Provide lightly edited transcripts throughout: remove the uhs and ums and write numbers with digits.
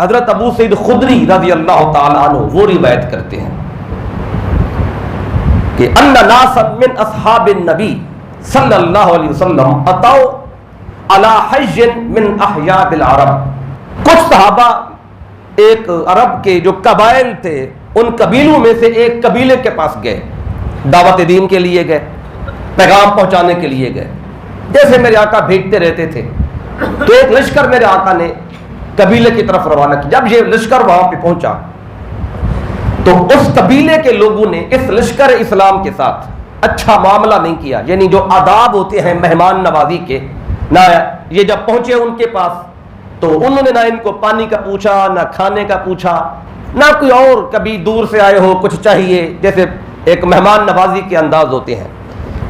حضرت ابو سعید خدری رضی اللہ تعالیٰ عنہ وہ روایت کرتے ہیں کہ ان ناسا من اصحاب النبی صلی اللہ علیہ وسلم اتوا علی حی من احیاء العرب. کچھ صحابہ ایک عرب کے جو قبائل تھے ان قبیلوں میں سے ایک قبیلے کے پاس گئے, دعوت دین کے لیے گئے, پیغام پہنچانے کے لیے گئے. جیسے میرے آقا بھیجتے رہتے تھے تو ایک لشکر میرے آقا نے قبیلے کی طرف روانہ کیا. جب یہ لشکر وہاں پہ پہنچا تو اس قبیلے کے لوگوں نے اس لشکر اسلام کے ساتھ اچھا معاملہ نہیں کیا. یعنی جو آداب ہوتے ہیں مہمان نوازی کے, نہ یہ جب پہنچے ان کے پاس تو انہوں نے نہ ان کو پانی کا پوچھا, نہ کھانے کا پوچھا, نہ کوئی اور کبھی دور سے آئے ہو کچھ چاہیے, جیسے ایک مہمان نوازی کے انداز ہوتے ہیں.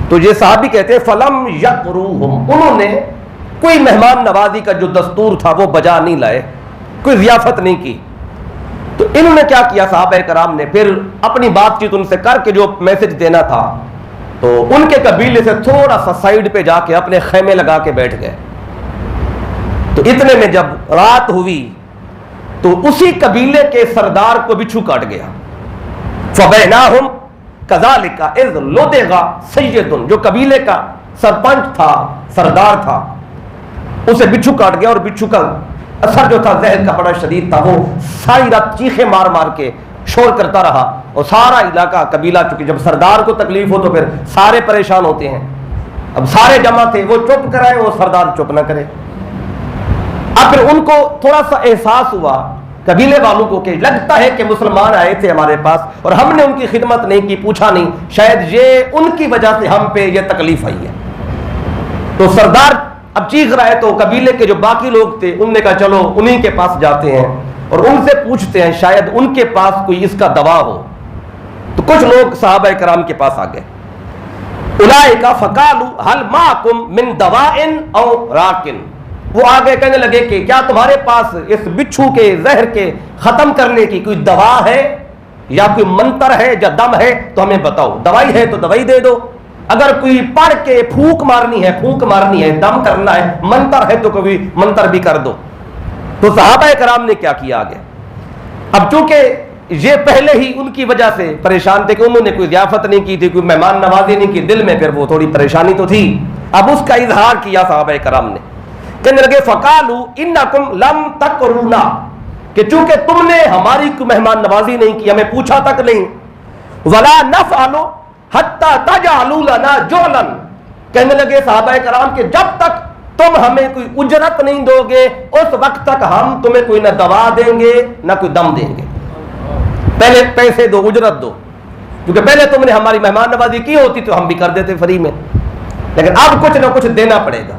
تو یہ صحابی کہتے ہیں فلم یقروہم, انہوں نے کوئی مہمان نوازی کا جو دستور تھا وہ بجا نہیں لائے, کوئی ضیافت نہیں کی. تو انہوں نے کیا کیا, صحابہ کرام نے پھر اپنی بات چیت ان سے کر کے جو میسج دینا تھا تو ان کے قبیلے سے تھوڑا سا سائیڈ پہ جا کے اپنے خیمے لگا کے بیٹھ گئے. تو اتنے میں جب رات ہوئی تو اسی قبیلے کے سردار کو بچھو کاٹ گیا. فبیناہم کذالک اذ لدغ سید, جو قبیلے کا سرپنچ تھا, سردار تھا, اسے بچھو کاٹ گیا. اور بچھو کا اثر جو تھا زہر کا بڑا شدید تھا, وہ ساری رات چیخیں مار مار کے شور کرتا رہا. اور سارا علاقہ قبیلہ, چونکہ جب سردار کو تکلیف ہو تو پھر سارے پریشان ہوتے ہیں. اب سارے جمع تھے, وہ چپ کرائے وہ سردار چپ نہ کرے. اب پھر ان کو تھوڑا سا احساس ہوا قبیلے والوں کو کہ لگتا ہے کہ مسلمان آئے تھے ہمارے پاس اور ہم نے ان کی خدمت نہیں کی, پوچھا نہیں, شاید یہ ان کی وجہ سے ہم پہ یہ تکلیف آئی ہے. تو سردار اب چیخ رہا ہے تو قبیلے کے جو باقی لوگ تھے انہوں نے کہا چلو انہی کے پاس جاتے ہیں اور ان سے پوچھتے ہیں, شاید ان کے پاس کوئی اس کا دوا ہو. تو کچھ لوگ صحابہ کرام کے پاس آ گئے. اولئک فقالوا هل معکم من دواء او راق, وہ آگے کہنے لگے کہ کیا تمہارے پاس اس بچھو کے زہر کے ختم کرنے کی کوئی دوا ہے یا کوئی منتر ہے یا دم ہے تو ہمیں بتاؤ. دوائی ہے تو دوائی دے دو, اگر کوئی پڑھ کے پھونک مارنی ہے پھونک مارنی ہے, دم کرنا ہے, منتر ہے تو کوئی منتر بھی کر دو. تو صحابہ کرام نے کیا کیا آگے. اب چونکہ یہ پہلے ہی ان کی وجہ سے پریشان تھے کہ انہوں نے کوئی ضیافت نہیں کی تھی, کوئی مہمان نوازی نہیں کی, دل میں پھر وہ تھوڑی پریشانی تو تھی. اب اس کا اظہار کیا صحابہ کرام نے, کہنے لگے فقالوا انکم لم تقرونا, کہ چونکہ تم نے ہماری کوئی مہمان نوازی نہیں کی, ہمیں پوچھا تک نہیں. ولا نفعل حتی تجعلوا لنا جعلا, کہنے لگے صحابہ کرام کہ جب تک تم ہمیں کوئی اجرت نہیں دو گے اس وقت تک ہم تمہیں کوئی نہ دوا دیں گے نہ کوئی دم دیں گے. پہلے پیسے دو, اجرت دو, کیونکہ پہلے تم نے ہماری مہمان نوازی کی ہوتی تو ہم بھی کر دیتے فری میں, لیکن اب کچھ نہ کچھ دینا پڑے گا.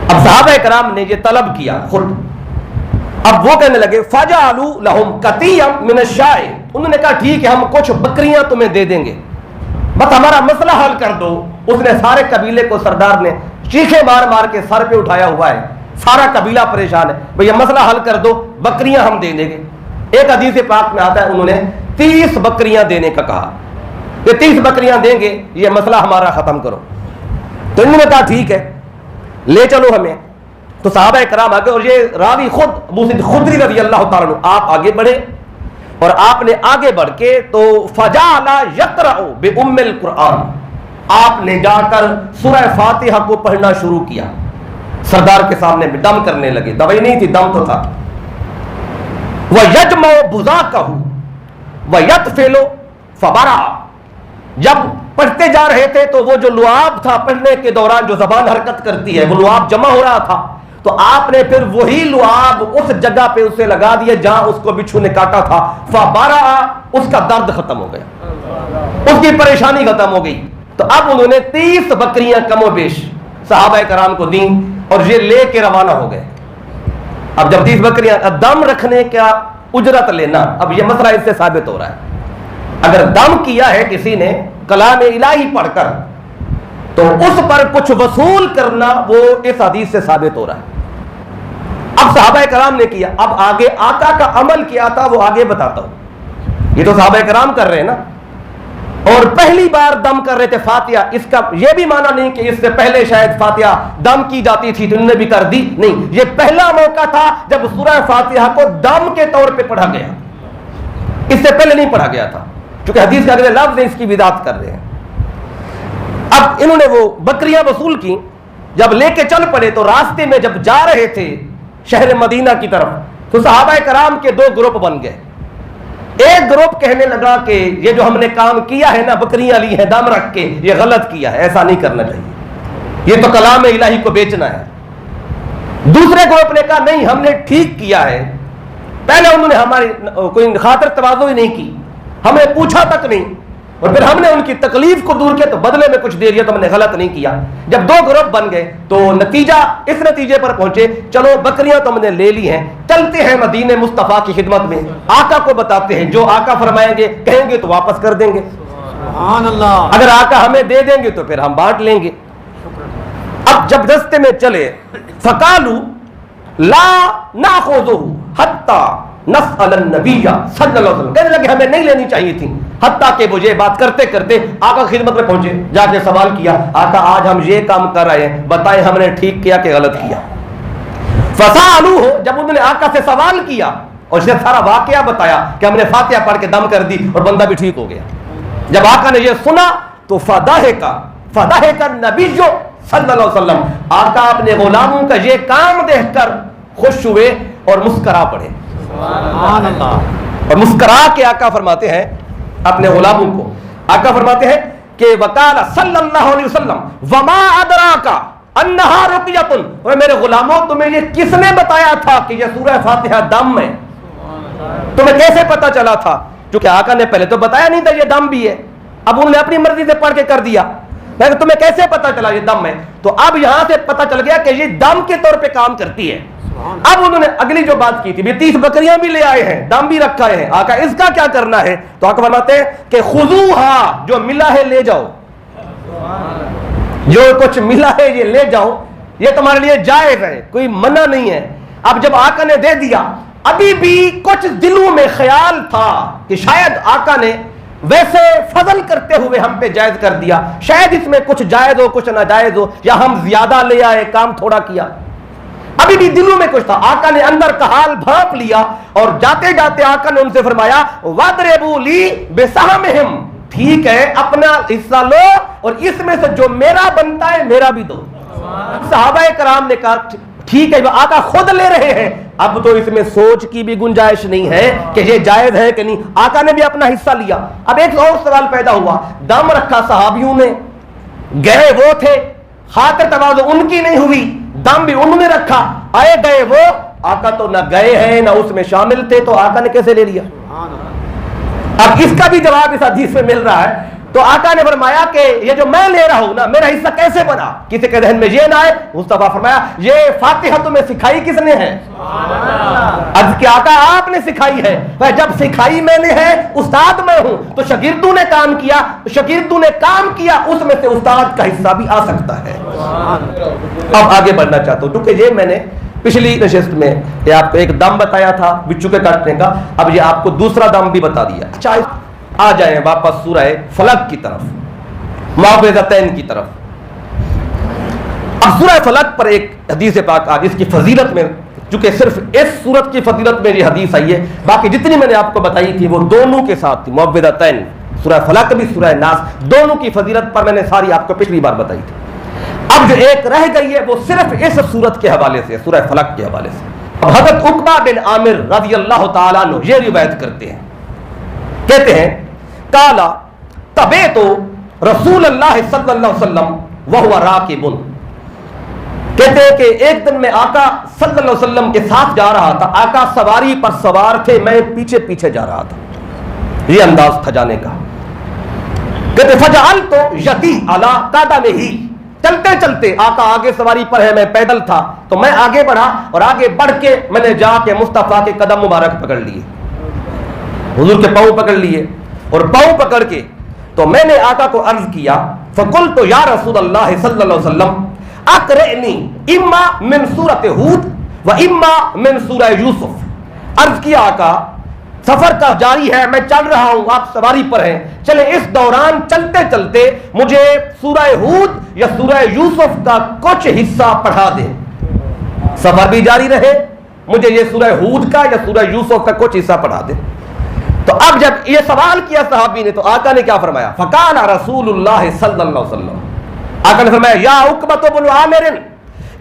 اب صحابہ کرام نے یہ طلب کیا خود. اب وہ کہنے لگے فجعلوا لهم قطيعا من الشاء, انہوں نے کہا ٹھیک ہے ہم کچھ بکریاں تمہیں دے دیں گے, بس ہمارا مسئلہ حل کر دو. اس نے سارے قبیلے کو, سردار نے چیخے مار مار کے سر پہ اٹھایا ہوا ہے, سارا قبیلہ پریشان ہے, بھئی یہ مسئلہ حل کر دو, بکریاں ہم دے دیں گے. ایک حدیث پاک میں آتا ہے انہوں نے 30 بکریاں دینے کا کہا, یہ 30 بکریاں دیں گے, یہ مسئلہ ہمارا ختم کرو. تو انہوں نے کہا ٹھیک ہے لے چلو ہمیں. تو صحابہ کرام آگے, اور یہ راوی خود ابو سعید خدری رضی اللہ تعالیٰ عنہ, آپ آگے بڑھے اور آپ نے آگے بڑھ کے تو فجعل یقرأ بأم القرآن, آپ نے جا کر سورہ فاتحہ کو پڑھنا شروع کیا. سردار کے سامنے میں دم کرنے لگے, دوائی نہیں تھی دم تو تھا. وَيَجْمَعُ بُذَاقَهُ وَيَطْفِلُ فَبَرَعَ, جب پڑھتے جا رہے تھے تو وہ جو لعاب تھا پڑھنے کے دوران جو زبان حرکت کرتی ہے وہ لعاب جمع ہو رہا تھا, تو آپ نے پھر وہی لعاب اس جگہ پہ اسے لگا دیا جہاں اس کو بچھو نے کاٹا تھا. فَبَرَعَ, اس کا درد ختم ہو گیا, اس کی پریشانی ختم ہو گئی. تو اب انہوں نے 30 بکریاں کم و بیش صحابہ کرام کو دیں اور یہ لے کے روانہ ہو گئے. اب جب 30 بکریاں, دم رکھنے کا اجرت لینا, اب یہ مسئلہ اس سے ثابت ہو رہا ہے. اگر دم کیا ہے کسی نے کلام الہی پڑھ کر تو اس پر کچھ وصول کرنا وہ اس حدیث سے ثابت ہو رہا ہے. اب صحابہ کرام نے کیا, اب آگے آقا کا عمل کیا تھا وہ آگے بتاتا ہوں. یہ تو صحابہ کرام کر رہے ہیں نا, اور پہلی بار دم کر رہے تھے فاتحہ. اس کا یہ بھی معنی نہیں کہ اس سے پہلے شاید فاتحہ دم کی جاتی تھی تو انہوں نے بھی کر دی, نہیں, یہ پہلا موقع تھا جب سورہ فاتحہ کو دم کے طور پہ پڑھا گیا, اس سے پہلے نہیں پڑھا گیا تھا, چونکہ حدیث کے اگلے لفظ اس کی وضاحت کر رہے ہیں. اب انہوں نے وہ بکریاں وصول کی, جب لے کے چل پڑے تو راستے میں جب جا رہے تھے شہر مدینہ کی طرف تو صحابہ کرام کے 2 گروپ بن گئے. ایک گروپ کہنے لگا کہ یہ جو ہم نے کام کیا ہے نا, بکریاں لی ہیں دم رکھ کے, یہ غلط کیا ہے, ایسا نہیں کرنا چاہیے, یہ تو کلام الہی کو بیچنا ہے. دوسرے گروپ نے کہا نہیں, ہم نے ٹھیک کیا ہے, پہلے انہوں نے ہماری کوئی خاطر تواضع ہی نہیں کی, ہمیں پوچھا تک نہیں, اور پھر ہم نے ان کی تکلیف کو دور کیا تو بدلے میں کچھ دے دیا, تو ہم نے غلط نہیں کیا. جب 2 گروپ بن گئے تو اس نتیجے پر پہنچے, چلو بکریاں تو ہم نے لے لی ہیں, چلتے ہیں مدینے مصطفیٰ کی خدمت میں, آقا کو بتاتے ہیں, جو آقا فرمائیں گے کہیں گے تو واپس کر دیں گے, سبحان اللہ, اگر آقا ہمیں دے دیں گے تو پھر ہم بانٹ لیں گے. اب جب رستے میں چلے فقالوا لا ناخذہ حتی نسأل النبی صلی اللہ علیہ وسلم, کہنے لگے ہمیں نہیں لینی چاہیے تھی, حتیٰ کہ وہ یہ بات کرتے کرتے آقا خدمت میں پہنچے, جا کے سوال کیا, آقا آج ہم یہ کام کر رہے ہیں, بتائیں ہم نے ٹھیک کیا کہ غلط کیا. فسألوہ, جب انہوں نے آقا سے سوال کیا اور اسے سارا واقعہ بتایا کہ ہم نے فاتحہ پڑھ کے دم کر دی اور بندہ بھی ٹھیک ہو گیا. جب آقا نے یہ سنا تو فضحک النبی صلی اللہ علیہ وسلم, آقا اپنے غلاموں کا یہ کام دیکھ کر خوش ہوئے اور مسکرا پڑے, سبحان اللہ, اور مسکرا کے آقا فرماتے ہیں اپنے غلاموں کو, آقا فرماتے ہیں کہ وقال صلی اللہ علیہ وسلم وما ادراک انہا رقیۃ, اور میرے غلاموں تمہیں یہ کس نے بتایا تھا کہ یہ سورہ فاتحہ دم ہے, تمہیں کیسے پتا چلا تھا؟ کیونکہ آقا نے پہلے تو بتایا نہیں تھا یہ دم بھی ہے, اب انہوں نے اپنی مرضی سے پڑھ کے کر دیا, لیکن تمہیں کیسے پتا چلا یہ دم ہے؟ تو اب یہاں سے پتا چل گیا کہ یہ دم کے طور پہ کام کرتی ہے. اب انہوں نے اگلی جو بات کی تھی, 30 بکریاں بھی لے آئے ہیں, دم بھی رکھا ہے, آقا اس کا کیا کرنا ہے؟ تو آقا فرماتے ہیں کہ خذوہا, جو ملا ہے لے جاؤ, جو کچھ ملا ہے یہ لے جاؤ, یہ تمہارے لیے جائز ہے, کوئی منع نہیں ہے. اب جب آقا نے دے دیا, ابھی بھی کچھ دلوں میں خیال تھا کہ شاید آقا نے ویسے فضل کرتے ہوئے ہم پہ جائز کر دیا, شاید اس میں کچھ جائز ہو کچھ ناجائز ہو, یا ہم زیادہ لے آئے کام تھوڑا کیا, ابھی بھی دلوں میں کچھ تھا. آقا نے اندر کا حال بھانپ لیا اور جاتے جاتے آقا نے ان سے فرمایا وَاضْرِبُوا لِي بِسَهْمِهِمْ, ٹھیک ہے اپنا حصہ لو اور اس میں سے جو میرا بنتا ہے میرا بھی دو. صحابہ کرام نے کہا ٹھیک ہے, آقا خود لے رہے ہیں, اب تو اس میں سوچ کی بھی گنجائش نہیں ہے کہ یہ جائز ہے کہ نہیں, آقا نے بھی اپنا حصہ لیا. اب ایک اور سوال پیدا ہوا, دم رکھا صحابیوں نے, گئے وہ تھے, خاطر تواضع ان کی نہیں ہوئی, دم بھی انہوں نے رکھا, آئے گئے وہ, آقا تو نہ گئے ہیں نہ اس میں شامل تھے, تو آقا نے کیسے لے لیا؟ اب اس کا بھی جواب اس حدیث میں مل رہا ہے. تو آقا نے فرمایا کہ یہ جو میں لے رہا ہوں نا, میرا حصہ کیسے بنا؟ کسی کے ذہن میں یہ نہ آئے, مصطفیٰ فرمایا یہ فاتحہ تمہیں سکھائی کس نے ہے؟ عرض کہ آقا آپ نے سکھائی ہے. جب سکھائی میں نے ہے, استاد میں ہوں, تو شاگردوں نے کام کیا, شاگردوں نے کام کیا, اس میں سے استاد کا حصہ بھی آ سکتا ہے. اب آگے بڑھنا چاہتا ہوں, کیونکہ یہ میں نے پچھلی نشست میں یہ آپ کو ایک دم بتایا تھا بچوں کے کاٹنے کا, اب یہ آپ کو دوسرا دم بھی بتا دیا. اچھا آ جائیں واپس سورہ فلق کی طرف, معوذتین کی طرف. اب سورہ فلق پر ایک حدیث پاک آج اس کی فضیلت میں, چونکہ صرف اس سورت کی فضیلت میں یہ حدیث آئی ہے, باقی جتنی میں نے آپ کو بتائی تھی وہ دونوں کے ساتھ تھی, معوذتین, سورہ فلق بھی سورہ ناس, دونوں کی فضیلت پر میں نے ساری آپ کو پچھلی بار بتائی تھی. اب جو ایک رہ گئی ہے وہ صرف اس سورت کے حوالے سے, سورہ فلق کے حوالے سے. اب حضرت عقبہ بن عامر رضی اللہ تعالیٰ عنہ یہ روایت کرتے ہیں, کہتے ہیں قالا تبیت رسول اللہ صلی اللہ علیہ وسلم وہو راکب, کہتے ہیں کہ ایک دن میں آقا صلی اللہ علیہ وسلم کے ساتھ جا رہا تھا, آقا سواری پر سوار تھے, میں پیچھے پیچھے جا رہا تھا, یہ انداز تھا جانے کا. کہتے فجعلت یدی علی قدمہ, چلتے چلتے آقا آگے سواری پر ہے, میں پیدل تھا, تو میں آگے بڑھا اور آگے بڑھ کے میں نے جا کے مصطفیٰ کے قدم مبارک پکڑ لیے, حضور کے پاؤں پکڑ لیے, اور پاؤں پکڑ کے تو میں نے آقا کو عرض کیا, فقلت یا رسول اللہ صلی اللہ علیہ وسلم اقرئنی اما من سورۃ ہود و اما من سورہ یوسف. عرض کیا آقا سفر کا جاری ہے، میں چل رہا ہوں، آپ سواری پر ہیں، چلے اس دوران چلتے چلتے مجھے سورہ ہود یا سورہ یوسف کا کچھ حصہ پڑھا دیں، سفر بھی جاری رہے، مجھے یہ سورہ ہود کا یا سورہ یوسف کا کچھ حصہ پڑھا دیں۔ تو اب جب یہ سوال کیا صحابی نے تو آقا نے کیا فرمایا؟ فقال رسول اللہ صلی اللہ علیہ وسلم، آقا نے فرمایا یا عقبۃ بن عامر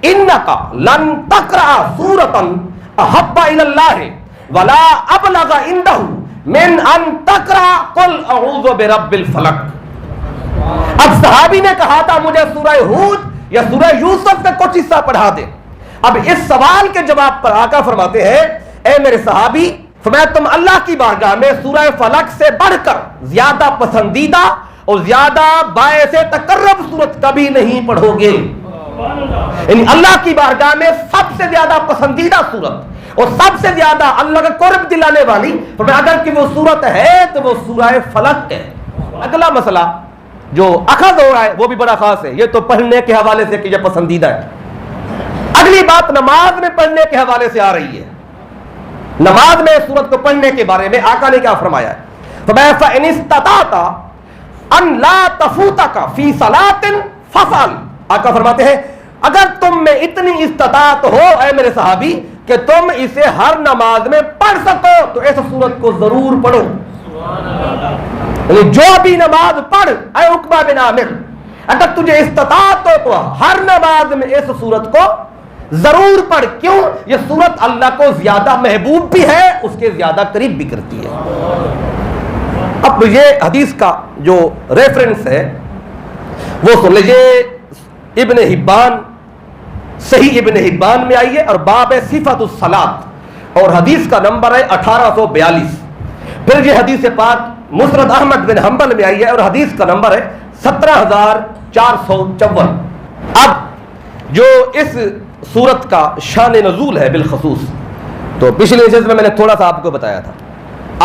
انک لن تقرأ سورۃ احب الی اللہ ولا ابلغ عنده من ان تقرأ قل اعوذ برب الفلق۔ اب صحابی نے کہا تھا مجھے سورہ ہود یا سورہ یوسف کا کچھ حصہ پڑھا دے۔ اب اس سوال کے جواب پر آقا فرماتے ہیں اے میرے صحابی، فرمایا تم اللہ کی بارگاہ میں سورہ فلق سے بڑھ کر زیادہ پسندیدہ اور زیادہ باعث تقرب سورت کبھی نہیں پڑھو گے۔ یعنی اللہ کی بارگاہ میں سب سے زیادہ پسندیدہ سورت اور سب سے زیادہ اللہ کا قرب دلانے والی فرمایا اگر کہ وہ سورت ہے تو وہ سورہ فلق ہے۔ اگلا مسئلہ جو اخذ ہو رہا ہے وہ بھی بڑا خاص ہے، یہ تو پڑھنے کے حوالے سے کہ یہ پسندیدہ ہے۔ اگلی بات نماز میں پڑھنے کے حوالے سے آ رہی ہے۔ نماز میں سورت کو پڑھنے کے بارے میں آقا نے کیا فرمایا ہے؟ فرمایا فَإِنِ اسْتَطَعْتَ أَن لَا تَفُوتَكَ فِي صَلَاةٍ فَافْعَلْ۔ آقا فرماتے ہیں اگر تم میں اتنی استطاعت ہو اے میرے صحابی کہ تم اسے ہر نماز میں پڑھ سکو تو اس سورت کو ضرور پڑھو۔ یعنی جو بھی نماز پڑھ اے عقبہ بن عامر، اگر تجھے استطاعت ہو تو ہر نماز میں اس سورت کو ضرور پڑھ۔ کیوں؟ یہ سورت اللہ کو زیادہ محبوب بھی ہے، اس کے زیادہ قریب بھی کرتی ہے۔ اب یہ حدیث کا جو ریفرنس ہے وہ سن لیجیے، ابن حبان، صحیح ابن حبان میں آئی ہے اور باب صفت الصلاۃ اور حدیث کا نمبر ہے 1842۔ پھر یہ حدیث پاک مسند احمد بن حنبل میں آئی ہے اور حدیث کا نمبر ہے 17454۔ اب جو اس سورت کا شان نزول ہے بالخصوص، تو پچھلے جلسے میں نے تھوڑا سا آپ کو بتایا تھا،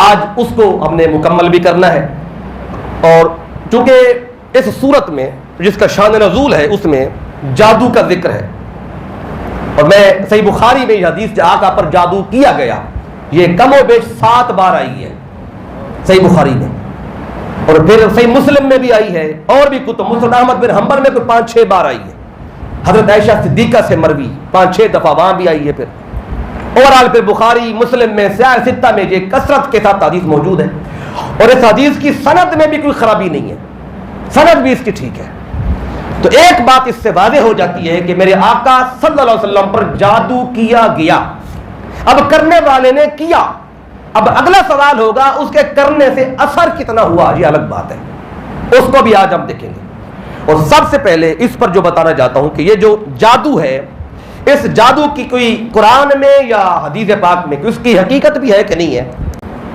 آج اس کو ہم نے مکمل بھی کرنا ہے۔ اور چونکہ اس سورت میں جس کا شان نزول ہے اس میں جادو کا ذکر ہے، اور میں صحیح بخاری میں یہ حدیث جو آقا پر جادو کیا گیا یہ کم و بیش 7 بار آئی ہے صحیح بخاری میں، اور پھر صحیح مسلم میں بھی آئی ہے، اور بھی کتب مسند احمد بن حنبل میں کوئی 5-6 بار آئی ہے، حضرت عائشہ صدیقہ سے مروی 5-6 دفعہ وہاں بھی آئی ہے۔ پھر اوورال پھر بخاری مسلم میں سیاہ ستہ میں یہ کثرت کے ساتھ حدیث موجود ہے، اور اس حدیث کی سند میں بھی کوئی خرابی نہیں ہے، سند بھی اس کی ٹھیک ہے۔ تو ایک بات اس سے واضح ہو جاتی ہے کہ میرے آقا صلی اللہ علیہ وسلم پر جادو کیا گیا۔ اب کرنے والے نے کیا، اب اگلا سوال ہوگا اس کے کرنے سے اثر کتنا ہوا، یہ الگ بات ہے، اس کو بھی آج ہم دیکھیں گے۔ اور سب سے پہلے اس پر جو بتانا چاہتا ہوں کہ یہ جو جادو ہے، اس جادو کی کوئی قرآن میں یا حدیث پاک میں اس کی حقیقت بھی ہے کہ نہیں ہے؟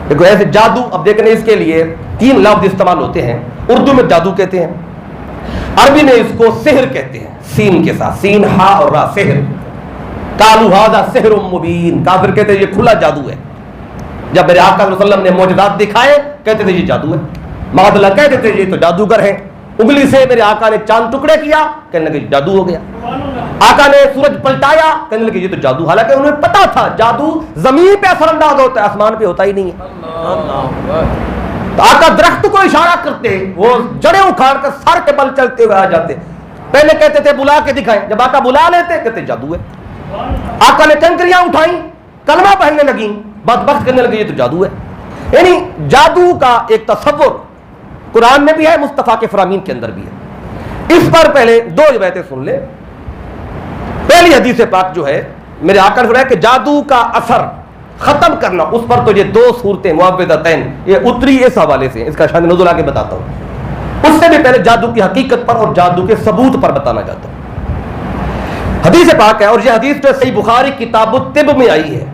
دیکھو ایسے جادو، اب دیکھیں اس کے لیے 3 لفظ استعمال ہوتے ہیں۔ اردو میں جادو کہتے ہیں، عربی میں اس کو سحر کہتے ہیں، سین کے ساتھ، سین ہا اور را، سحر۔ قالوا ھذا سحر مبین، کافر کہتے ہیں یہ کھلا جادو ہے۔ جب میرے آقا صلی اللہ علیہ وسلم نے معجزات دکھائے کہتے تھے یہ جادو ہے، معاذ اللہ کہتے تھے یہ تو جادوگر ہیں۔ انگلی سے میرے آقا نے چاند ٹکڑے کیا، کہنے لگے جادو ہو گیا۔ آقا نے سورج پلٹایا، کہنے لگے یہ تو جادو، حالانکہ انہیں پتا تھا جادو زمین پہ اثر انداز ہوتا ہے، آسمان پہ ہوتا ہی نہیں ہے۔ تو آقا درخت کو اشارہ کرتے، وہ جڑیں اکھاڑ کر سر کے بل چلتے ہوئے آ جاتے۔ پہلے کہتے تھے بلا کے دکھائیں، جب آقا بلا لیتے کہتے جادو ہے۔ آقا نے کنکریاں اٹھائیں، کلمہ پڑھنے لگیں، بدبخت کرنے لگے یہ تو جادو ہے۔ یعنی جادو کا ایک تصور قرآن میں بھی ہے، مصطفیٰ کے فرامین کے اندر بھی ہے۔ اس پر پہلے 2 روایتیں سن لیں۔ پہلی حدیث پاک جو ہے میرے آقا نے فرمایا کہ جادو کا اثر ختم کرنا، اس پر تو یہ 2 صورتیں معوذتین یہ اتری اس حوالے سے، اس کا شان نزول آگے بتاتا ہوں۔ اس سے بھی پہلے جادو کی حقیقت پر اور جادو کے ثبوت پر بتانا چاہتا ہوں۔ حدیث پاک ہے اور یہ حدیث جو صحیح بخاری کتاب الطب میں آئی ہے،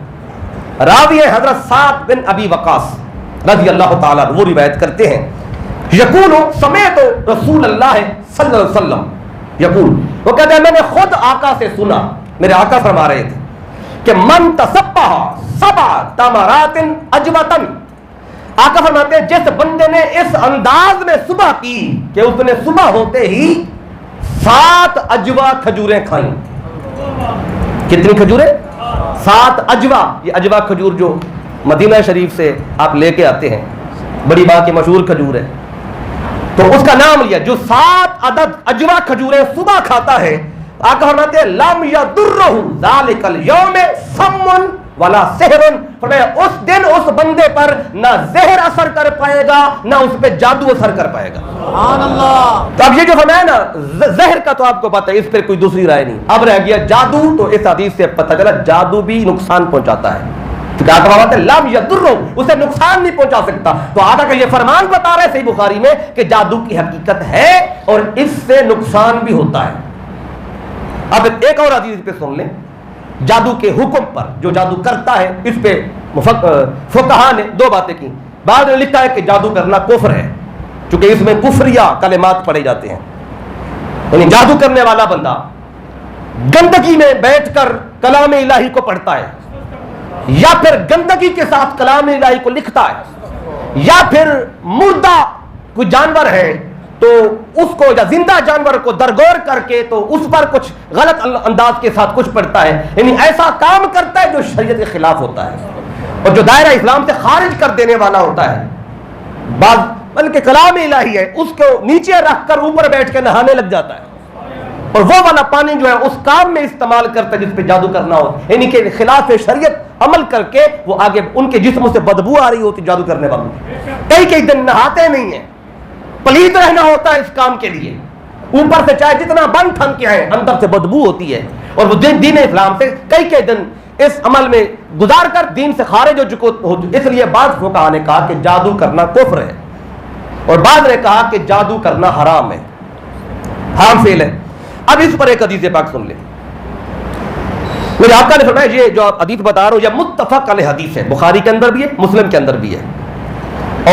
راوی ہے حضرت سعد بن ابی وقاص رضی اللہ تعالیٰ عنہ، وہ روایت کرتے ہیں یقول سمعت رسول اللہ صلی اللہ علیہ وسلم یقول، وہ کہتے ہیں میں نے خود آقا سے سنا، میرے آقا فرما رہے تھے کہ من تصبح 7 تمرات اجوتن، آقا فرماتے ہیں جس بندے نے اس انداز میں صبح کی کہ اس نے صبح ہوتے ہی 7 اجوا کھجوریں کھائیں۔ کتنی کھجوریں؟ 7 اجوا، یہ اجوا کھجور جو مدینہ شریف سے آپ لے کے آتے ہیں، بڑی ماں کی مشہور کھجور ہے، تو اس کا نام لیا جو 7 عدد اجوا کھجوریں صبح کھاتا ہے، آقا فرماتے ہیں لم یضرہ ذالک اليوم سم ولا سحر، فرمایا اس دن اس بندے پر نہ زہر اثر کر پائے گا نہ اس پہ جادو اثر کر پائے گا۔ سبحان اللہ۔ تو اب یہ جو فرمایا نا زہر کا تو آپ کو پتہ ہے، اس پر کوئی دوسری رائے نہیں، اب رہ گیا جادو، تو اس حدیث سے پتہ چلا جادو بھی نقصان پہنچاتا ہے، کیا کہتے ہیں لم یضرہ، اسے نقصان نہیں پہنچا سکتا۔ تو آقا کا یہ فرمان بتا رہے صحیح بخاری میں کہ جادو کی حقیقت ہے اور اس سے نقصان بھی ہوتا ہے۔ اب ایک اور حدیث پہ سن لیں، جادو کے حکم پر، جو جادو کرتا ہے اس پہ فقہاء نے 2 باتیں کی۔ بعد نے لکھا ہے کہ جادو کرنا کفر ہے، چونکہ اس میں کفریہ کلمات پڑھے جاتے ہیں، یعنی جادو کرنے والا بندہ گندگی میں بیٹھ کر کلام الہی کو پڑھتا ہے، یا پھر گندگی کے ساتھ کلام الہی کو لکھتا ہے، یا پھر مردہ کوئی جانور ہے تو اس کو، یا زندہ جانور کو درگور کر کے تو اس پر کچھ غلط انداز کے ساتھ کچھ پڑھتا ہے، یعنی ایسا کام کرتا ہے جو شریعت کے خلاف ہوتا ہے اور جو دائرہ اسلام سے خارج کر دینے والا ہوتا ہے۔ بعض بلکہ کلام الہی ہے اس کو نیچے رکھ کر اوپر بیٹھ کے نہانے لگ جاتا ہے اور وہ والا پانی جو ہے اس کام میں استعمال کرتا ہے جس پہ جادو کرنا ہو، یعنی کہ خلاف شریعت عمل کر کے وہ آگے ان کے جسموں سے بدبو آ رہی ہوتی جادو کرنے والوں، کئی دن نہاتے نہیں ہیں، پلیت رہنا ہوتا ہے اس کام کے لیے، اوپر سے چاہے جتنا بن ٹھن کے آئے اندر سے بدبو ہوتی ہے، اور وہ دین اسلام سے کئی دن اس عمل میں گزار کر دین سے خارج ہو چکے ہو۔ اس لیے بعض فقہاء نے کہا کہ جادو کرنا کفر ہے، اور بعض نے کہا کہ جادو کرنا حرام ہے، حرام فعل ہے۔ اب اس پر ایک حدیث پاک سن لیں، مجھے آپ کا نے فرمایا یہ جو حدیث بتا رہا ہوں یہ متفق علیہ حدیث ہے، بخاری کے اندر بھی ہے، مسلم کے اندر بھی ہے،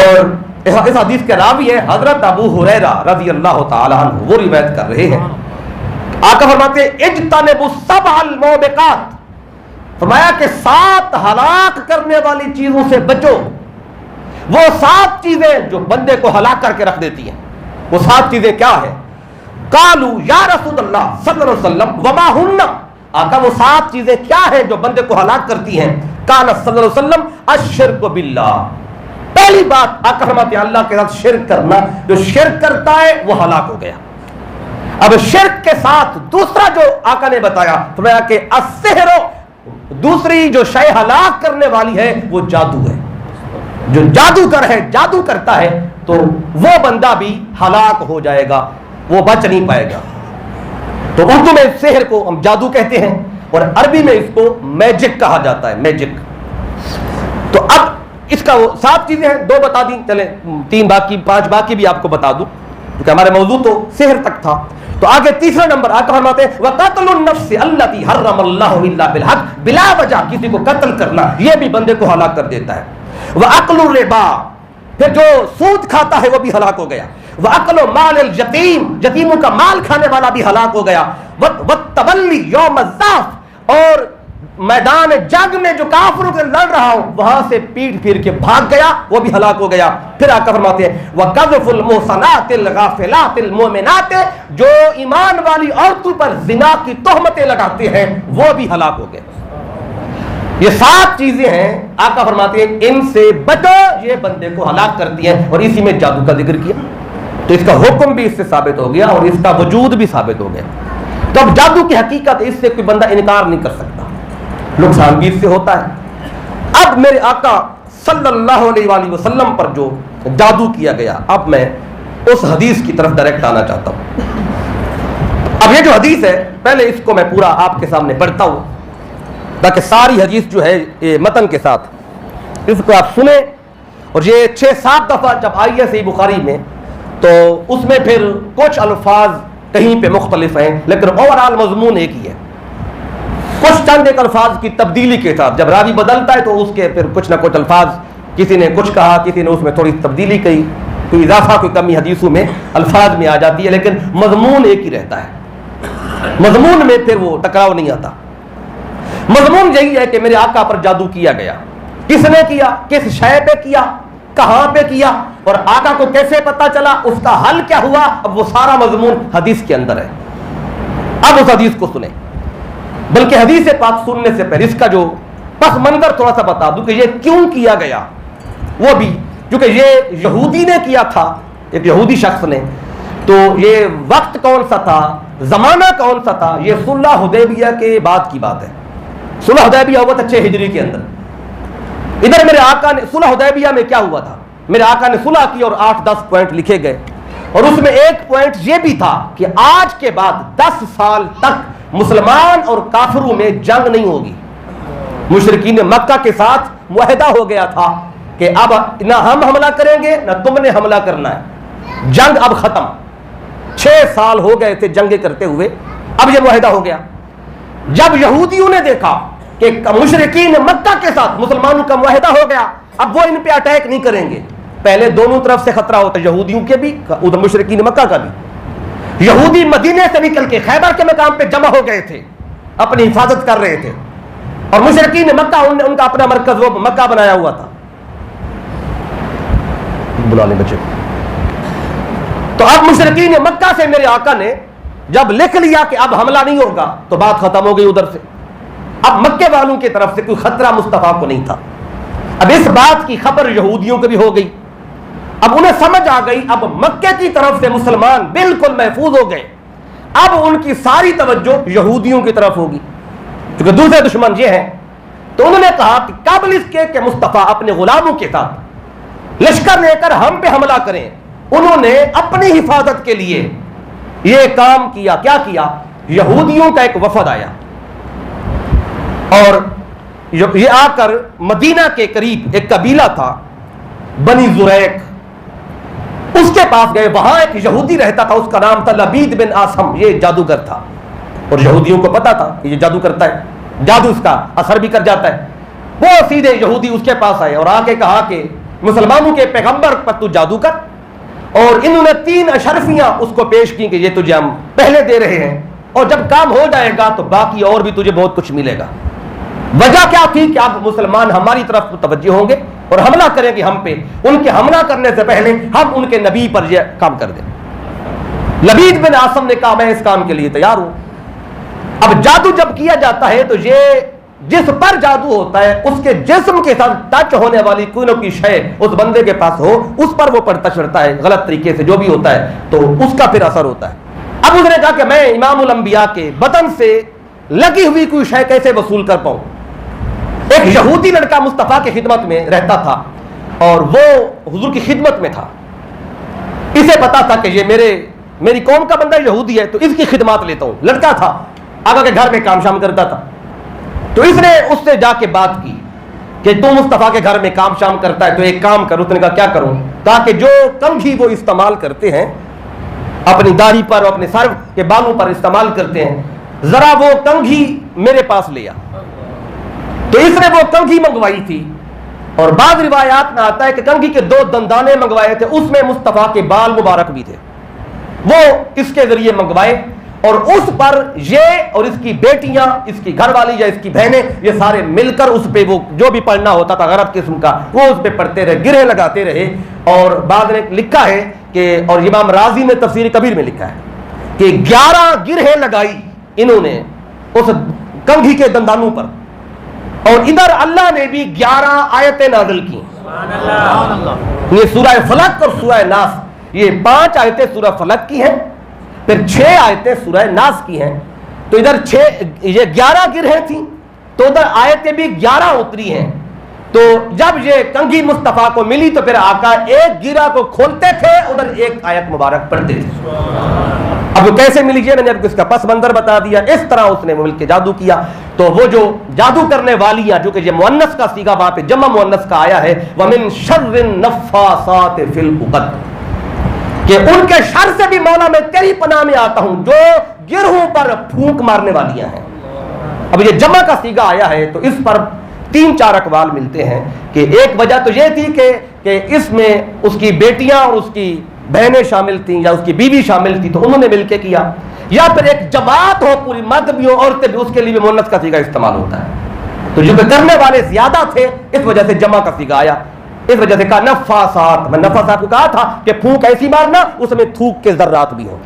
اور اس حدیث کے راوی ہے حضرت ابو ہریرہ رضی اللہ تعالی عنہ، وہ روایت کر رہے ہیں۔ آقا فرماتے ہیں اجتنبوا السبع الموبقات، فرمایا کہ 7 ہلاک کرنے والی چیزوں سے بچو، وہ 7 چیزیں جو بندے کو ہلاک کر کے رکھ دیتی ہیں، وہ 7 چیزیں کیا ہیں؟ قالوا یا رسول اللہ صلی اللہ علیہ وسلم وما ہن، آقا وہ 7 چیزیں کیا ہیں جو بندے کو ہلاک کرتی ہیں؟ قال صلی اللہ علیہ وسلم الشرک باللہ، پہلی بات آقا فرماتے ہیں اللہ کے ساتھ شرک کرنا، جو شرک کرتا ہے وہ ہلاک ہو گیا۔ اب شرک کے ساتھ دوسرا جو آقا نے بتایا فرمایا کہ السحر، دوسری جو شے ہلاک کرنے والی ہے وہ جادو ہے، جو جادوگر ہے جادو کرتا ہے تو وہ بندہ بھی ہلاک ہو جائے گا، وہ بچ نہیں پائے گا۔ تو اردو میں سحر کو ہم جادو کہتے ہیں اور عربی میں اس کو میجک کہا جاتا ہے، میجک۔ تو اب اس کا وہ 7 چیزیں ہیں، 2 بتا دیں، چلیں 3 باقی 5 باقی بھی آپ کو بتا دوں کیونکہ ہمارے موضوع تو سحر تک تھا۔ تو آگے تیسرا نمبر آقا فرماتے ہیں وَقَتْلُ النَّفْسِ الَّتِي حَرَّمَ اللَّهُ إِلَّا بِالْحَقِّ، بلا وجہ کسی کو قتل کرنا یہ بھی بندے کو ہلاک کر دیتا ہے۔ وَأَكْلُ الرِّبَا، پھر جو سود کھاتا ہے وہ بھی ہلاک ہو گیا۔ وَأَكْلُ مَالِ الْيَتِيمِ، یتیموں کا مال کھانے والا بھی ہلاک ہو گیا۔ وَالتَّوَلِّي يَوْمَ الزَّحْفِ، اور میدان جنگ میں جو کافروں کے لڑ رہا ہوں وہاں سے پیٹ پھیر کے بھاگ گیا وہ بھی ہلاک ہو گیا۔ پھر آقا فرماتے ہیں وَقَذْفُ الْمُحْصَنَاتِ الْغَافِلَاتِ الْمُؤْمِنَاتِ، جو ایمان والی عورتوں پر زنا کی تہمتیں لگاتے ہیں وہ بھی ہلاک ہو گئے۔ یہ 7 چیزیں ہیں، آقا فرماتے ہیں ان سے بچو، یہ بندے کو ہلاک کرتی ہیں، اور اسی میں جادو کا ذکر کیا تو اس کا حکم بھی اس سے ثابت ہو گیا اور اس کا وجود بھی ثابت ہو گیا۔ تو اب جادو کی حقیقت اس سے کوئی بندہ انکار نہیں کر سکتا، نقصان بھی اس سے ہوتا ہے۔ اب میرے آقا صلی اللہ علیہ وآلہ وسلم پر جو جادو کیا گیا، اب میں اس حدیث کی طرف ڈائریکٹ آنا چاہتا ہوں۔ اب یہ جو حدیث ہے پہلے اس کو میں پورا آپ کے سامنے پڑھتا ہوں تاکہ ساری حدیث جو ہے یہ متن کے ساتھ اس کو آپ سنیں، اور یہ 6-7 دفعہ جب آئی ہے صحیح بخاری میں تو اس میں پھر کچھ الفاظ کہیں پہ مختلف ہیں لیکن اوورال مضمون ایک ہی ہے، کچھ چند ایک الفاظ کی تبدیلی کے ساتھ جب راوی بدلتا ہے تو اس کے پھر کچھ نہ کچھ الفاظ کسی نے کچھ کہا، کسی نے اس میں تھوڑی تبدیلی کی، کوئی اضافہ کوئی کمی حدیثوں میں الفاظ میں آ جاتی ہے لیکن مضمون ایک ہی رہتا ہے، مضمون میں پھر وہ ٹکراؤ نہیں آتا۔ مضمون یہی ہے کہ میرے آقا پر جادو کیا گیا، کس نے کیا، کس شے پہ کیا، کہاں پہ کیا، اور آقا کو کیسے پتا چلا، اس کا حل کیا ہوا، اب وہ سارا مضمون حدیث کے اندر ہے۔ اب اس حدیث کو سنیں، بلکہ حدیث پاک سننے سے پہلے اس کا جو پس منظر تھوڑا سا بتا دوں کہ یہ کیوں کیا گیا، وہ بھی کیونکہ یہ یہودی نے کیا تھا، ایک یہودی شخص نے. تو یہ وقت کون سا تھا، زمانہ کون سا تھا؟ یہ صلح حدیبیہ کے بعد کی بات ہے. صلح حدیبیہ ہوا تھا 6 ہجری کے اندر. ادھر میرے آقا نے صلح حدیبیہ میں کیا ہوا تھا، میرے آقا نے صلح کی اور 8-10 پوائنٹ لکھے گئے، اور اس میں ایک پوائنٹ یہ بھی تھا کہ آج کے بعد 10 سال تک مسلمان اور کافروں میں جنگ نہیں ہوگی. مشرکین مکہ کے ساتھ معاہدہ ہو گیا تھا کہ اب نہ ہم حملہ کریں گے نہ تم نے حملہ کرنا ہے، جنگ اب ختم. 6 سال ہو گئے تھے جنگیں کرتے ہوئے، اب یہ معاہدہ ہو گیا. جب یہودیوں نے دیکھا کہ مشرکین مکہ کے ساتھ مسلمانوں کا معاہدہ ہو گیا، اب وہ ان پہ اٹیک نہیں کریں گے. پہلے دونوں طرف سے خطرہ ہوتا ہے، یہودیوں کے بھی ادھر مشرکین مکہ کا بھی. یہودی مدینے سے نکل کے خیبر کے مقام پہ جمع ہو گئے تھے، اپنی حفاظت کر رہے تھے، اور مشرکین مکہ ان کا اپنا مرکز وہ مکہ بنایا ہوا تھا. بلا لیں بچے. تو اب مشرکین مکہ سے میرے آقا نے جب لکھ لیا کہ اب حملہ نہیں ہوگا تو بات ختم ہو گئی ادھر سے. اب مکے والوں کی طرف سے کوئی خطرہ مصطفیٰ کو نہیں تھا. اب اس بات کی خبر یہودیوں کو بھی ہو گئی. اب انہیں سمجھ آ گئی اب مکے کی طرف سے مسلمان بالکل محفوظ ہو گئے، اب ان کی ساری توجہ یہودیوں کی طرف ہوگی کیونکہ دوسرے دشمن یہ ہیں. تو انہوں نے کہا کہ قبل اس کے کہ مصطفیٰ اپنے غلاموں کے ساتھ لشکر لے کر ہم پہ حملہ کریں، انہوں نے اپنی حفاظت کے لیے یہ کام کیا. کیا کیا؟ یہودیوں کا ایک وفد آیا اور یہ آ کر مدینہ کے قریب ایک قبیلہ تھا بنی زریق، اس کے پاس گئے. وہاں ایک یہودی رہتا تھا، اس کا نام تھا لبید بن آسم. یہ جادوگر تھا اور یہودیوں کو پتا تھا کہ یہ جادو کرتا ہے، جادو اس کا اثر بھی کر جاتا ہے. وہ سیدھے یہودی اس کے پاس آئے اور آ کے کہا کہ مسلمانوں کے پیغمبر پر تو جادو کر. اور انہوں نے 3 اشرفیاں اس کو پیش کی کہ یہ تجھے ہم پہلے دے رہے ہیں اور جب کام ہو جائے گا تو باقی اور بھی تجھے بہت کچھ ملے گا. وجہ کیا تھی کہ اب مسلمان ہماری طرف متوجہ ہوں گے اور حملہ کریں گے ہم پہ. ان کے حملہ کرنے سے پہلے ہم ان کے نبی پر یہ کام کر دیں. لبید بن آسم نے کہا میں اس کام کے لیے تیار ہوں. اب جادو جب کیا جاتا ہے تو یہ جس پر جادو ہوتا ہے اس کے جسم کے ساتھ ٹچ ہونے والی کوئی نہ کوئی شے اس بندے کے پاس ہو، اس پر وہ پڑتا چڑھتا ہے غلط طریقے سے جو بھی ہوتا ہے تو اس کا پھر اثر ہوتا ہے. اب اس نے کہا کہ میں امام الانبیاء کے بدن سے لگی ہوئی کوئی شے کیسے وصول کر پاؤں. ایک یہودی لڑکا مصطفیٰ کی خدمت میں رہتا تھا اور وہ حضور کی خدمت میں تھا. اسے پتا تھا کہ یہ میری قوم کا بندہ یہودی ہے تو اس کی خدمات لیتا ہوں. لڑکا تھا، آگا کے گھر میں کام شام کرتا تھا. تو اس نے اس سے جا کے بات کی کہ تو مصطفیٰ کے گھر میں کام شام کرتا ہے تو ایک کام کر. اس نے کہا کیا کروں؟ کہا کہ جو کنگھی وہ استعمال کرتے ہیں اپنی داڑھی پر اور اپنے سر کے بالوں پر استعمال کرتے ہیں، ذرا وہ کنگھی میرے پاس لیا. تو اس نے وہ کنگھی منگوائی تھی اور بعض روایات میں آتا ہے کہ کنگھی کے 2 دندانے منگوائے تھے، اس میں مصطفیٰ کے بال مبارک بھی تھے، وہ اس کے ذریعے منگوائے. اور اس پر یہ اور اس کی بیٹیاں، اس کی گھر والی یا اس کی بہنیں، یہ سارے مل کر اس پہ وہ جو بھی پڑھنا ہوتا تھا غرض قسم کا وہ اس پہ پڑھتے رہے، گرہیں لگاتے رہے. اور بعد نے لکھا ہے کہ اور امام راضی نے تفسیر کبیر میں لکھا ہے کہ 11 گرہیں لگائی انہوں نے اس کنگھی کے دندانوں پر. اور ادھر اللہ نے بھی 11 آیتیں نازل کی. یہ سورہ فلق اور سورہ ناس، یہ 5 آیتیں سورہ فلق کی ہیں، پھر 6 آیتیں سورہ ناس کی ہیں. تو ادھر 11 گرہیں تھیں تو ادھر آیتیں بھی 11 اتری ہیں. تو جب یہ کنگھی مصطفیٰ کو ملی تو پھر آقا ایک گرہ کو کھولتے تھے، ادھر ایک آیت مبارک پڑھتے تھے. اب وہ کیسے ملی یہ میں نے اس کا پس منظر بتا دیا. اس طرح اس نے مل کے جادو کیا. تو وہ جو جادو کرنے والیاں، جو کہ یہ مؤنث کا صیغہ وہاں پہ جمع مؤنث کا آیا ہے، وَمِن شَرِّ النَّفَّاثَاتِ فِي الْعُقَدِ، کہ ان کے شر سے بھی مولا میں تیری پناہ میں آتا ہوں جو گرہوں پر پھونک مارنے والیاں ہیں. اب یہ جمع کا صیغہ آیا ہے تو اس پر 3-4 اقوال ملتے ہیں کہ ایک وجہ تو یہ تھی کہ اس میں اس کی بیٹیاں اور اس کی بہنیں شامل تھیں یا اس کی بیوی شامل تھی تو انہوں نے مل کے کیا، یا پھر ایک جماعت ہو پوری، مرد بھی ہو عورتیں بھی، اس کے لیے بھی مؤنث کا صیغہ استعمال ہوتا ہے. تو جو کرنے والے زیادہ تھے اس وجہ سے جمع کا صیغہ آیا. اس وجہ سے کہا نفاسات. میں نفاسات کو کہا تھا کہ پھونک ایسی مارنا اس میں تھوک کے ذرات بھی ہوں،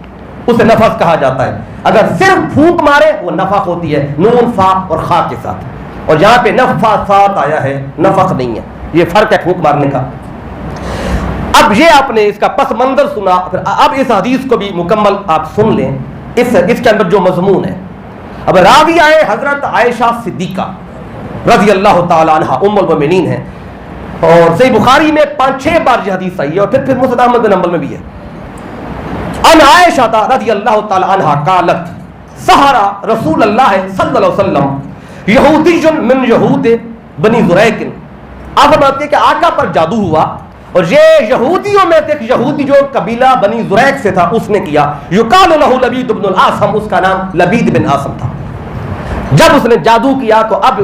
اسے نفس کہا جاتا ہے. اگر صرف پھونک مارے وہ نفخ ہوتی ہے، نون فا اور خا کے ساتھ. اور یہاں پہ نفاثات آیا ہے، نفخ نہیں ہے، یہ فرق ہے پھونک مارنے کا۔ اب یہ آپ نے اس کا پس منظر سنا، پھر اب اس حدیث کو بھی مکمل آپ سن لیں، اس کے اندر جو مضمون ہے۔ اب راوی آئے حضرت عائشہ صدیقہ رضی اللہ تعالی عنہ، ام المؤمنین ہیں، اور صحیح بخاری میں 5-6 بار یہ حدیث آئی ہے، اور پھر مسند احمد بن حنبل میں بھی ہے۔ ان عائشہ رضی اللہ تعالی عنہ قالت سحر رسول اللہ صلی اللہ علیہ وسلم یہودی من یہود بنی زریق، آپ فرماتے ہیں کہ آقا پر جادو ہوا، اور یہ یہودیوں میں سے ایک یہودی جو قبیلہ بنی زریق سے تھا اس نے کیا، یقال لہ لبید بن العاصم، اس کا نام لبید بن عاصم تھا۔ جب اس نے جادو کیا تو اب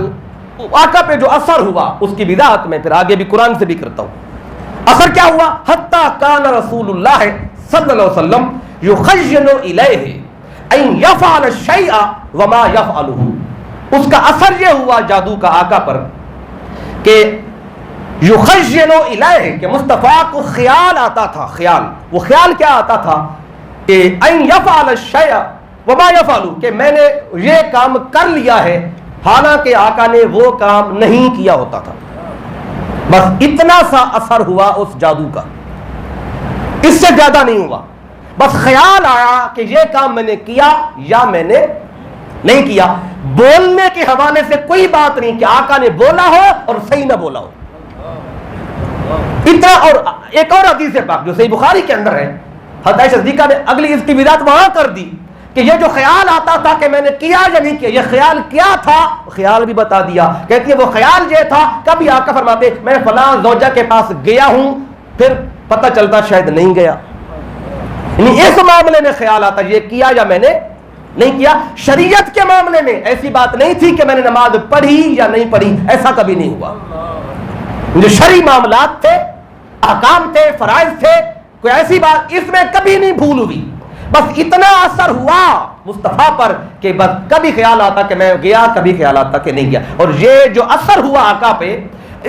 آقا پہ جو اثر ہوا اس کی وضاحت میں پھر آگے بھی قرآن سے بھی کرتا ہوں۔ اثر کیا ہوا؟ حتی کان رسول اللہ صلی اللہ علیہ وسلم یخیل الیہ ان یفعل الشیء وما یفعلہ، اس کا اثر یہ ہوا جادو کا آقا پر کہ یخیل الیہ، کہ مصطفیٰ کو خیال آتا تھا، خیال، وہ خیال کیا آتا تھا کہ ان یفعل الشیء وما یفعلہ، کہ میں نے یہ کام کر لیا ہے، حالانکہ آقا نے وہ کام نہیں کیا ہوتا تھا۔ بس اتنا سا اثر ہوا اس جادو کا، اس سے زیادہ نہیں ہوا، بس خیال آیا کہ یہ کام میں نے کیا یا میں نے نہیں کیا۔ بولنے کے حوالے سے کوئی بات نہیں کہ آقا نے بولا ہو اور صحیح نہ بولا ہو، اتنا۔ اور ایک اور حدیث پاک جو صحیح بخاری کے اندر ہے، حضرت عائشہ صدیقہ نے اگلی اس کی وضاحت وہاں کر دی کہ یہ جو خیال آتا تھا کہ میں نے کیا یا نہیں کیا، یہ خیال کیا تھا، خیال بھی بتا دیا۔ کہتی ہے وہ خیال یہ تھا، کبھی آقا فرماتے میں فلاں زوجہ کے پاس گیا ہوں، پھر پتہ چلتا شاید نہیں گیا، یعنی اس معاملے میں خیال آتا یہ کیا یا میں نے نہیں کیا۔ شریعت کے معاملے میں ایسی بات نہیں تھی کہ میں نے نماز پڑھی یا نہیں پڑھی، ایسا کبھی نہیں ہوا۔ جو شرعی معاملات تھے، احکام تھے، فرائض تھے، کوئی ایسی بات اس میں کبھی نہیں بھول ہوئی۔ بس اتنا اثر ہوا مصطفیٰ پر کہ بس کبھی خیال آتا کہ میں گیا، کبھی خیال آتا کہ نہیں گیا۔ اور یہ جو اثر ہوا آقا پہ،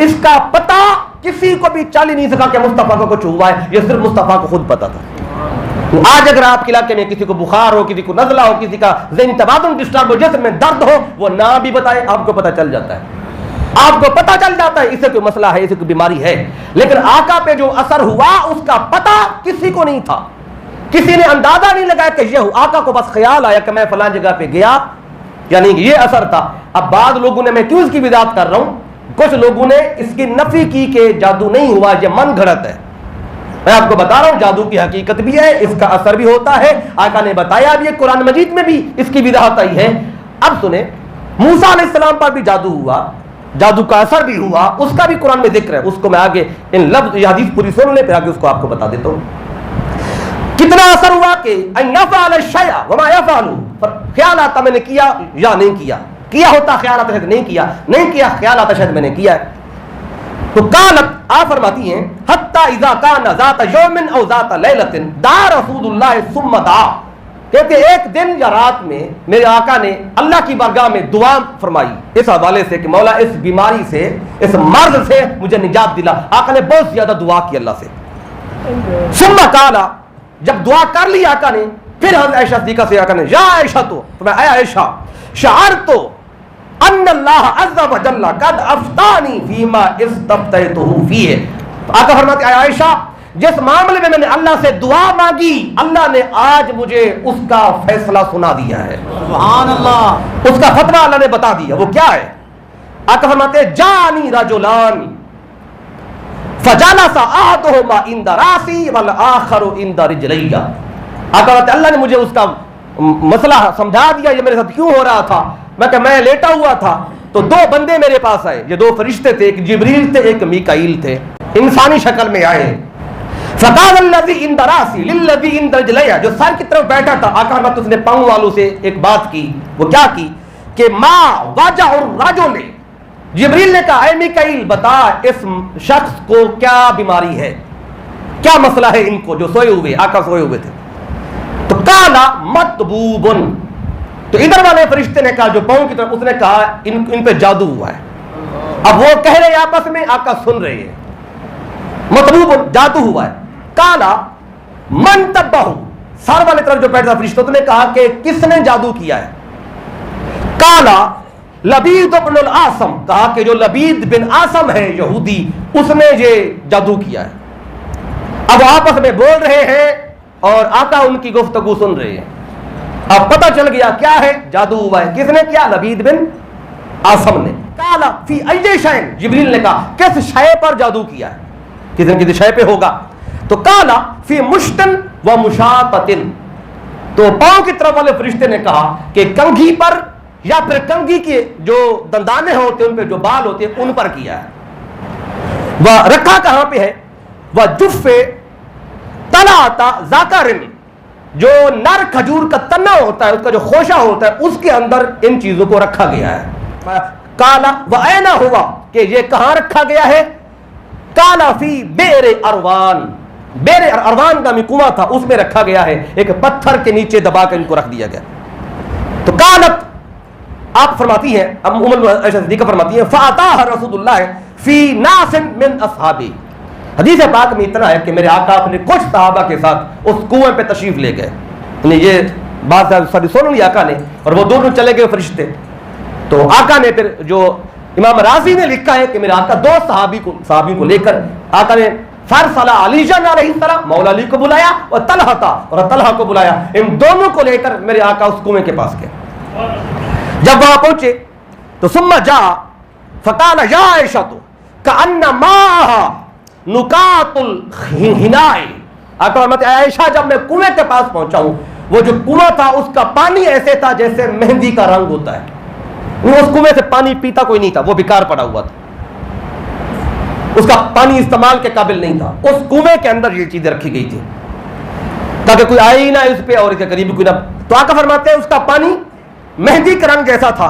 اس کا پتہ کسی کو بھی چل ہی نہیں سکا کہ مصطفیٰ کو کچھ ہوا ہے، یہ صرف مصطفیٰ کو خود پتا تھا۔ آج اگر آپ کے علاقے میں کسی کو بخار ہو، کسی کو نزلہ ہو، کسی کا ذہنی توازن ڈسٹرب ہو، جسم میں درد ہو، وہ نہ بھی بتائے آپ کو پتہ چل جاتا ہے، آپ کو پتہ چل جاتا ہے اسے کوئی مسئلہ ہے، اسے کوئی بیماری ہے۔ لیکن آقا پہ جو اثر ہوا اس کا پتہ کسی کو نہیں تھا، کسی نے اندازہ نہیں لگایا کہ یہ آقا کو بس خیال آیا کہ میں فلاں جگہ پہ گیا، یعنی یہ اثر تھا۔ اب بعض لوگوں نے، میں کیوں اس کی وضاحت کر رہا ہوں، کچھ لوگوں نے اس کی نفی کی کہ جادو نہیں ہوا، یہ من گھڑت ہے۔ میں آپ کو بتا رہا ہوں جادو کی حقیقت بھی ہے، اس کا اثر بھی ہوتا ہے، آقا نے بتایا بھی ہے، قرآن مجید میں بھی اس کی وضاحت آئی ہے۔ اب سنیں، موسیٰ علیہ السلام پر بھی جادو ہوا، جادو کا اثر بھی ہوا، اس کا بھی قرآن میں ذکر ہے، اس کو میں آگے ان لفظ یہ حدیث پوری سن لیں پھر آگے اس کو آپ کو بتا دیتا ہوں۔ کتنا اثر ہوا کہ ان یفعل الشیء وما یفعل، خیال آتا میں نے کیا یا نہیں کیا، کیا ہوتا خیال آتا شاید نہیں کیا، نہیں کیا خیال آتا شاید میں نے کیا ہے۔ تو قالت، آپ فرماتی ہیں حتی اذا کان ذات یوم او ذات لیلۃ دعا رسول اللہ ثم دعا، کہتے ایک دن یا رات میں میرے آقا نے اللہ کی بارگاہ میں دعا فرمائی اس حوالے سے کہ مولا اس بیماری سے، اس مرض سے مجھے نجات دلا۔ آقا نے بہت زیادہ دعا کی اللہ سے۔ ثم قال، جب دعا کر لی آقا نے، پھر حضرت عائشہ صدیقہ سے آقا نے یا عائشہ، تو میں اے عائشہ شعرت ان اللہ عز وجل قد افتانی فیما استفتیتہ فیہ، آقا فرماتے ہیں اے عائشہ جس معاملے میں میں نے اللہ سے دعا مانگی، اللہ نے آج مجھے اس کا فیصلہ سنا دیا ہے، سبحان اللہ، اس کا فتویٰ اللہ نے بتا دیا۔ وہ کیا ہے؟ آقا فرماتے ہیں جانی رجلان فجلس احدهما عند راسي والآخر عند رجلي، آقا فرماتے ہیں اللہ نے مجھے اس کا مسئلہ سمجھا دیا، یہ میرے ساتھ کیوں ہو رہا تھا۔ میں لیٹا ہوا تھا تو دو بندے میرے پاس آئے، یہ دو فرشتے تھے، ایک جبریل تھے ایک میکائیل تھے، انسانی شکل میں آئے۔ فقال الذي عند راسي للذي عند رجلي، جو سر کی طرف بیٹھا تھا، آقا فرماتے اس نے پاؤں والوں سے ایک بات کی، وہ کیا کی کہ ما وجع الرجل، جبریل نے کہا اے میکائیل بتا اس شخص کو کیا بیماری ہے، کیا مسئلہ ہے ان کو جو سوئے ہوئے، آقا سوئے ہوئے تھے۔ تو کالا مطبوبن، تو ادھر والے فرشتے نے کہا جو پاؤں کی طرف، اس نے کہا ان پہ جادو ہوا ہے۔ اب وہ کہہ رہے آپس میں، آقا سن رہے ہیں، مطلوب جادو ہوا ہے۔ کالا من تبہ، سر والے طرف جو بیٹھا فرشتہ، اس نے کہا کہ کس نے جادو کیا ہے۔ کالا لبید بن العاصم، کہا کہ جو لبید بن عاصم ہے یہودی، اس نے یہ جادو کیا ہے۔ اب آپس میں بول رہے ہیں اور آقا ان کی گفتگو سن رہے ہیں۔ اب پتہ چل گیا کیا ہے، جادو ہوا ہے۔ کس نے کیا؟ لبید بن عاصم نے۔ قال فی ای شیء، جبریل نے کہا کس شے پر جادو کیا ہے، کسی شے پہ ہوگا۔ تو قال فی مشتن و مشاطۃ، تو پاؤں کی طرف والے فرشتے نے کہا کہ کنگھی پر یا پھر کنگھی کے جو دندانے ہوتے ہیں ان پہ جو بال ہوتے ہیں ان پر کیا ہے۔ وہ رکھا کہاں پہ ہے؟ وہ جف طلعۃ ذاکر، جو نر کھجور کا تنا ہوتا ہے، اس کا جو خوشہ ہوتا ہے، اس کے اندر ان چیزوں کو رکھا گیا ہے۔ کالا و اینا ہوا، کہ یہ کہاں رکھا گیا ہے؟ کالا فی بئر اروان، بئر اروان کا کنواں تھا، اس میں رکھا گیا ہے، ایک پتھر کے نیچے دبا کے ان کو رکھ دیا گیا۔ تو قالت، آپ فرماتی ہیں، ام عائشہ صدیقہ فرماتی ہیں، فاتاہ رسول اللہ فی ناس من اصحابہ، حدیث پاک میں اتنا ہے کہ میرے آقا اپنے کچھ صحابہ کے ساتھ اس کنویں پہ تشریف لے گئے، یعنی یہ بات سن لی آقا نے، اور وہ دونوں چلے گئے فرشتے۔ تو آقا نے پھر، جو امام راضی نے لکھا ہے کہ میرے آقا دو صحابیوں کو لے کر آقا نے فارسل علی جان علیہ السلام، مولا علی کو بلایا، اور طلحہ کو بلایا، ان دونوں کو لے کر میرے آقا اس کنویں کے پاس گئے۔ جب وہاں پہنچے تو ثم جاء فقال یا عائشہ کأن ماءها نکات الحناء، آقا فرماتے ہیں عائشہ جب میں کنویں کے پاس پہنچا ہوں، وہ جو کنواں تھا اس کا پانی ایسے تھا جیسے مہندی کا رنگ ہوتا ہے، اس کنویں سے پانی پیتا کوئی نہیں تھا، وہ بیکار پڑا ہوا تھا، اس کا پانی استعمال کے قابل نہیں تھا۔ اس کنویں کے اندر یہ چیزیں رکھی گئی تھی تاکہ کوئی آئے ہی نہ اس پہ اور اس کے قریب کوئی نہ۔ تو آقا فرماتے ہیں اس کا پانی مہندی کا رنگ جیسا تھا۔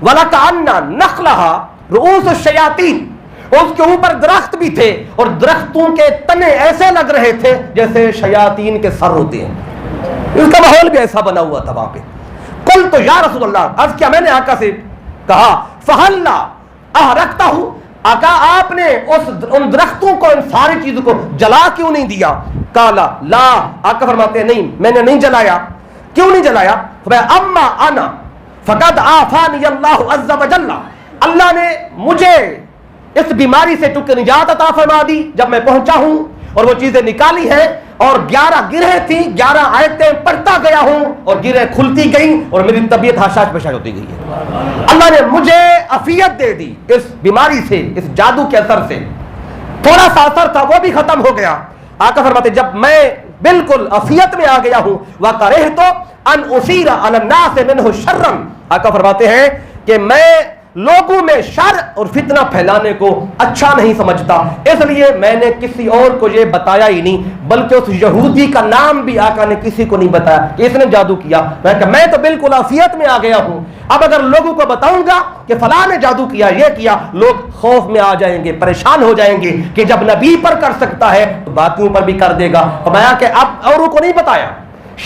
وَلَكَأَنَّ نَخْلَهَا رُؤُوسُ الشَّيَاطِينِ، اس کے اوپر درخت بھی تھے اور درختوں کے تنے ایسے لگ رہے تھے جیسے شیاطین کے سر ہوتے ہیں، اس کا ماحول بھی ایسا بنا ہوا تھا وہاں پہ۔ قلت یا رسول اللہ، عرض کیا میں نے آقا سے کہا، فَهَلَّا أَحْرَقْتَهُ، آقا آپ نے ان درختوں کو، ان ساری چیزوں کو جلا کیوں نہیں دیا؟ قالا لا، آقا فرماتے ہیں نہیں میں نے نہیں جلایا۔ کیوں نہیں جلایا؟ اما انا فقد عافانی اللہ عز وجل، اللہ نے مجھے اس بیماری سے چونکہ نجات عطا فرما دی جب میں پہنچا ہوں، اور وہ چیزیں نکالی ہیں، اور 11 گرہیں تھیں، 11 آیتیں پڑھتا گیا ہوں اور گرہیں کھلتی گئیں اور میری طبیعت حشاش بشاش ہوتی گئی ہے۔ اللہ نے مجھے عافیت دے دی اس بیماری سے، اس جادو کے اثر سے۔ تھوڑا سا اثر تھا وہ بھی ختم ہو گیا۔ آقا فرماتے جب میں بالکل عافیت میں آ گیا ہوں، وَقَرِحْتُ أَنْ أُثِيرَ عَلَى النَّاسِ مِنْهُ شَرًّا، آقا فرماتے ہیں کہ میں لوگوں میں شر اور فتنہ پھیلانے کو اچھا نہیں سمجھتا، اس لیے میں نے کسی اور کو یہ بتایا ہی نہیں، بلکہ اس یہودی کا نام بھی آقا نے کسی کو نہیں بتایا کہ اس نے جادو کیا۔ میں تو بالکل عافیت میں آ گیا ہوں، اب اگر لوگوں کو بتاؤں گا کہ فلاں نے جادو کیا، یہ کیا، لوگ خوف میں آ جائیں گے، پریشان ہو جائیں گے کہ جب نبی پر کر سکتا ہے تو باقیوں پر بھی کر دے گا۔ فرمایا کہ اب اوروں کو نہیں بتایا،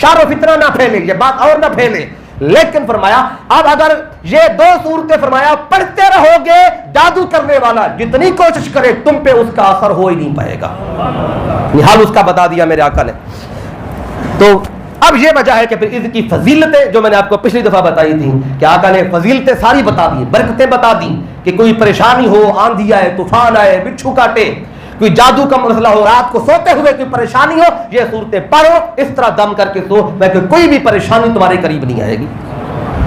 شر و فتنہ نہ پھیلے، یہ بات اور نہ پھیلے، لیکن فرمایا اب اگر یہ دو صورتیں فرمایا پڑھتے رہو گے، جادو کرنے والا جتنی کوشش کرے تم پہ اس کا اثر ہو ہی نہیں پائے گا۔ حال اس کا بتا دیا میرے آقا نے۔ تو اب یہ وجہ ہے کہ پھر اس کی فضیلتیں جو میں نے آپ کو پچھلی دفعہ بتائی تھی کہ آقا نے فضیلتیں ساری بتا دی، برکتیں بتا دی کہ کوئی پریشانی ہو، آندھی آئے، طوفان آئے، بچھو کاٹے، کوئی جادو کا مسئلہ ہو، رات کو سوتے ہوئے کوئی پریشانی ہو، یہ صورتیں پڑھو، اس طرح دم کر کے سو، میں کہ کوئی بھی پریشانی تمہارے قریب نہیں آئے گی۔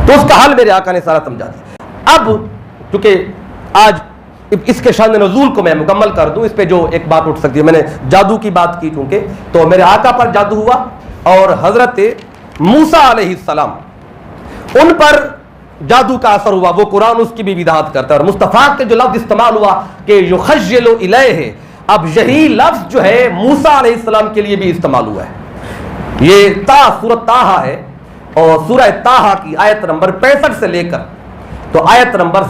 تو اس کا حل میرے آقا نے سارا سمجھا دیا۔ اب چونکہ آج اس کے شان نزول کو میں مکمل کر دوں، اس پہ جو ایک بات اٹھ سکتی ہے، میں نے جادو کی بات کی چونکہ، تو میرے آقا پر جادو ہوا اور حضرت موسیٰ علیہ السلام ان پر جادو کا اثر ہوا، وہ قرآن اس کی بھی وضاحت کرتا ہے۔ اور مصطفیٰ کے جو لفظ استعمال ہوا کہ یخجل الیہ، اب یہی لفظ جو ہے موسیٰ علیہ السلام کے لیے بھی استعمال ہوا ہے۔ یہ سورۃ طٰہٰ ہے، اور سورہ طٰہٰ کی آیت نمبر 65 سے لے کر تو آیت نمبر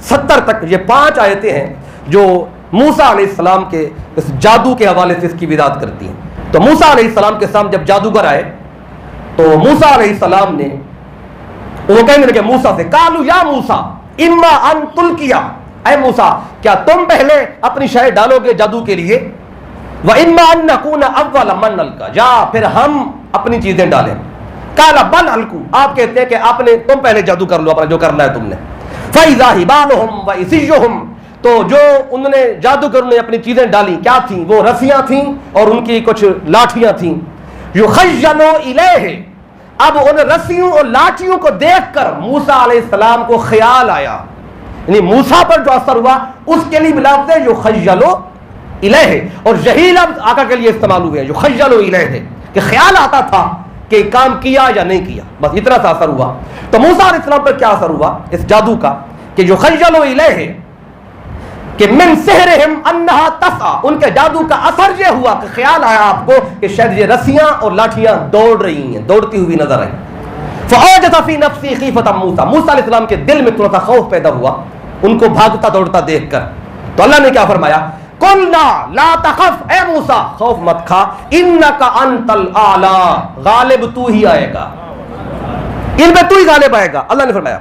70 تک یہ 5 آیتیں ہیں جو موسیٰ علیہ السلام کے اس جادو کے حوالے سے اس کی وضاحت کرتی ہیں۔ تو موسیٰ علیہ السلام کے سامنے جب جادوگر آئے تو موسیٰ علیہ السلام نے، وہ کہنے لگے موسیٰ سے، قالوا یا موسیٰ اما ان تلقیا، اے موسیٰ کیا تم پہلے اپنی شے ڈالو گے جادو کے لیے، وَإِمَّا أَن نَّكُونَ أَوَّلَ مَنْ أَلْقَىٰ، یا پھر ہم اپنی چیزیں ڈالیں۔ قَالَ بَلْ أَلْقُوا، آپ کہتے ہیں کہ آپ نے تم پہلے جادو کر لو اپنا جو کرنا ہے تم نے۔ فَإِذَا حِبَالُهُمْ وَعِصِيُّهُمْ، تو جو انہوں نے جادوگروں نے اپنی چیزیں ڈالی کیا تھیں؟ وہ رسیاں تھیں اور ان کی کچھ لاٹھیاں تھیں. یُخَيَّلُ إِلَيْهِ، اب ان رسیوں اور لاٹھیوں کو دیکھ کر موسیٰ علیہ السلام کو خیال آیا، یعنی موسیٰ پر جو اثر ہوا اس کے لیے لفظ ہے یُخَيَّلُ إِلَيْهِ، اور یہی لفظ آقا کے لیے استعمال ہوئے ہیں یُخَيَّلُ إِلَيْهِ، کہ خیال آتا تھا کہ کام کیا یا نہیں کیا، بس اتنا سا اثر ہوا. تو موسیٰ علیہ السلام پر کیا اثر ہوا اس جادو کا کہ یُخَيَّلُ إِلَيْهِ، کہ من سحرہم انہا تسعی، ان کے جادو کا اثر یہ ہوا کہ خیال آیا آپ کو کہ شاید یہ رسیاں اور لاٹھیاں دوڑ رہی ہیں، دوڑتی ہوئی نظر آئی. فأوجس فی نفسی خیفۃ موسیٰ، موسیٰ علیہ السلام کے دل میں تھوڑا سا خوف پیدا ہوا ان کو بھاگتا دوڑتا دیکھ کر. تو اللہ نے کیا فرمایا؟ قلنا لا تخف، اے موسیٰ خوف مت کھا، انک انت الاعلی، غالب تو ہی آئے گا، ان میں تو ہی غالب آئے گا. اللہ نے فرمایا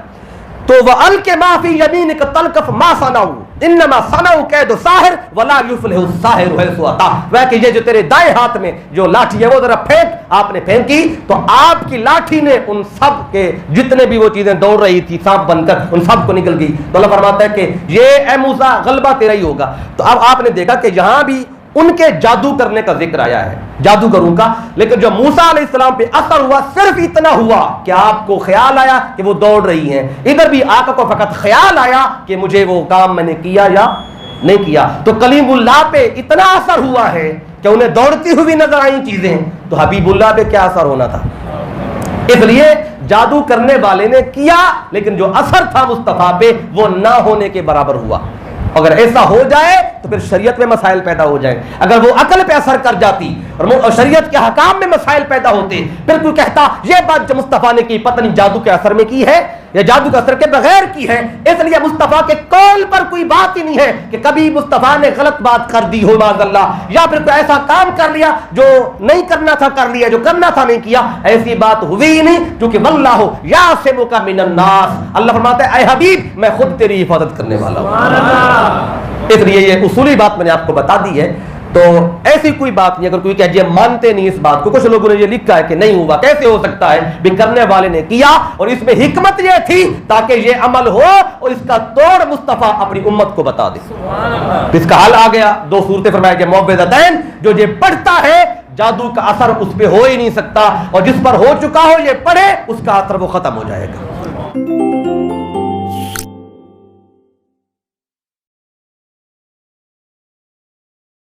تو وَأَلْقِ مَا فِي يَمِينِكَ تَلْقَفْ مَا صَنَعُوا إِنَّمَا صَنَعُوا كَيْدُ سَاحِرٍ وَلَا يُفْلِحُ السَّاحِرُ حَيْثُ أَتَىٰ، وہ کہ یہ جو تیرے دائیں ہاتھ میں جو لاٹھی ہے وہ ذرا پھینک، آپ نے پھینکی تو آپ کی لاٹھی نے ان سب کے جتنے بھی وہ چیزیں دوڑ رہی تھی سانپ بن کر ان سب کو نکل گئی. تو اللہ فرماتا ہے کہ یہ اے موسیٰ غلبہ تیرا ہی ہوگا. تو اب آپ نے دیکھا کہ یہاں بھی ان کے جادو کرنے کا ذکر آیا ہے، جادوگروں کا، لیکن جو موسیٰ علیہ السلام پہ اثر ہوا صرف اتنا ہوا کہ آپ کو خیال آیا کہ وہ دوڑ رہی ہیں. ادھر بھی آقا کو فقط خیال آیا کہ مجھے وہ کام میں نے کیا یا نہیں کیا. تو کلیم اللہ پہ اتنا اثر ہوا ہے کہ انہیں دوڑتی ہوئی نظر آئیں چیزیں، تو حبیب اللہ پہ کیا اثر ہونا تھا. اس لیے جادو کرنے والے نے کیا لیکن جو اثر تھا مصطفیٰ پہ وہ نہ ہونے کے برابر ہوا. اگر ایسا ہو جائے تو پھر شریعت میں مسائل پیدا ہو جائیں. اگر وہ عقل پہ اثر کر جاتی اور شریعت کے حکام میں مسائل پیدا ہوتے، پھر کوئی کہتا یہ بات جو مصطفیٰ نے کی پتہ نہیں جادو کے اثر میں کی ہے یا جادو کے اثر کے بغیر کی ہے. اس لیے مصطفیٰ کے قول پر کوئی بات ہی نہیں ہے کہ کبھی مصطفیٰ نے غلط بات کر دی ہو معاذ اللہ، یا پھر کوئی ایسا کام کر لیا جو نہیں کرنا تھا کر لیا، جو کرنا تھا نہیں کیا. ایسی بات ہوئی ہی نہیں، کیونکہ واللہ یعصمک من الناس، اللہ فرماتا ہے اے حبیب میں خود تیری حفاظت کرنے والا ہوں. اس لیے یہ اصولی بات میں نے آپ کو بتا دی ہے. تو ایسی کوئی بات نہیں. اگر کوئی کہ یہ مانتے نہیں اس بات کو، کچھ لوگوں نے یہ لکھا ہے کہ نہیں ہوا، کیسے ہو سکتا ہے، بھی کرنے والے نے کیا اور اس میں حکمت یہ تھی تاکہ یہ عمل ہو اور اس کا توڑ مصطفیٰ اپنی امت کو بتا دے. اس کا حل آ گیا. دو صورتیں فرمایا کہ معوذتین، جو یہ پڑھتا ہے جادو کا اثر اس پہ ہو ہی نہیں سکتا، اور جس پر ہو چکا ہو یہ پڑھے اس کا اثر وہ ختم ہو جائے گا.